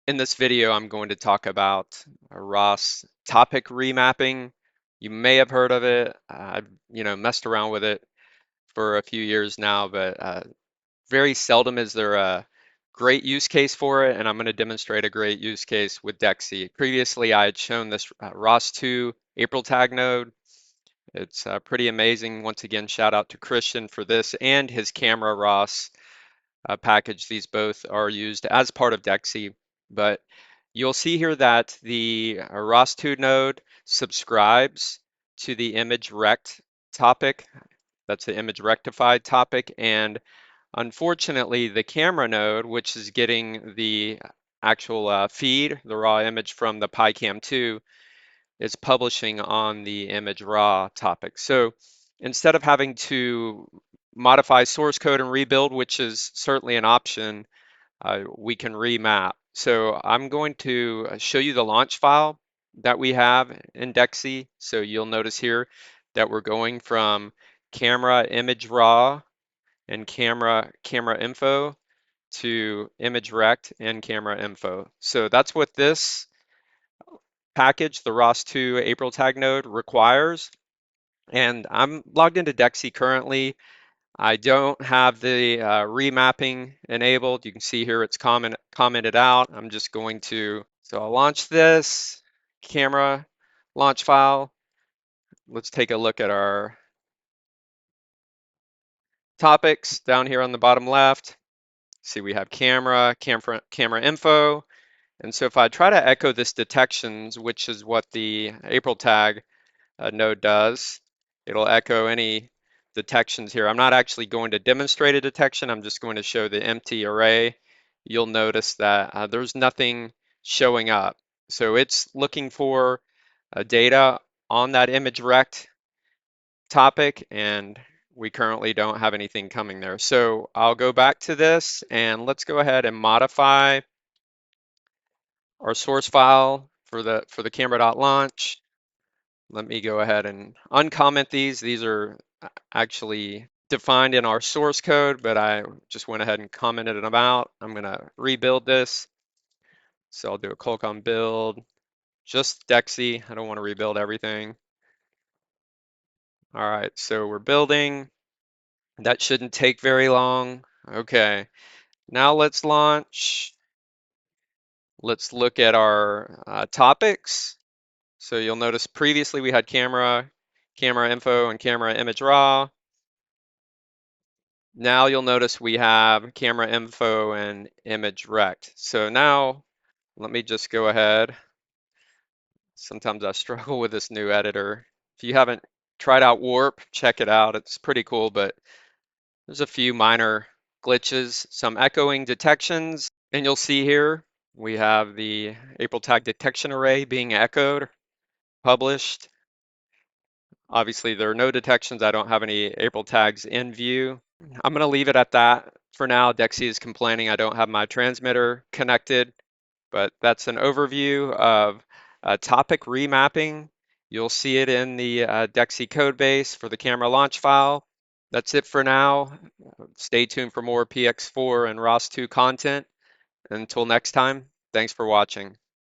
In this video, I'm going to talk about ROS topic remapping. You may have heard of it. I've messed around with it for a few years now, but very seldom is there a great use case for it, and I'm going to demonstrate a great use case with DEXI. Previously, I had shown this ROS2 April tag node. It's pretty amazing. Once again, shout out to Christian for this and his camera ROS package. These both are used as part of DEXI, but you'll see here that the ROS2 node subscribes to the image rect topic. That's the image rectified topic. And unfortunately, the camera node, which is getting the actual feed, the raw image from the PyCam 2, is publishing on the image raw topic. So instead of having to modify source code and rebuild, which is certainly an option, we can remap. So I'm going to show you the launch file that we have in DEXI. So you'll notice here that we're going from camera image raw and camera info to image rect and camera info. So that's what this package, the ROS2 April tag node, requires. And I'm logged into DEXI currently. I don't have the remapping enabled. You can see here it's commented out. I'm just going to, so I'll launch this camera launch file. Let's take a look at our topics down here on the bottom left. See, we have camera info. And so if I try to echo this detections, which is what the April tag node does, it'll echo any detections here. I'm not actually going to demonstrate a detection. I'm just going to show the empty array. You'll notice that there's nothing showing up. So it's looking for data on that image rect topic, and we currently don't have anything coming there. So I'll go back to this and let's go ahead and modify our source file for the camera.launch. Let me go ahead and uncomment these. These are actually defined in our source code, but I just went ahead and commented them out. I'm gonna rebuild this. So I'll do a colcon build, just DEXI. I don't want to rebuild everything. All right, so we're building. That shouldn't take very long. Okay, now let's launch. Let's look at our topics. So you'll notice previously we had camera info, and camera image raw. Now you'll notice we have camera info and image rect. So now let me just go ahead. Sometimes I struggle with this new editor. If you haven't tried out Warp, check it out. It's pretty cool, but there's a few minor glitches, some echoing detections, and you'll see here we have the April tag detection array being echoed, published. Obviously, there are no detections. I don't have any April tags in view. I'm going to leave it at that for now. DEXI is complaining I don't have my transmitter connected, but that's an overview of topic remapping. You'll see it in the DEXI code base for the camera launch file. That's it for now. Stay tuned for more PX4 and ROS2 content. Until next time, thanks for watching.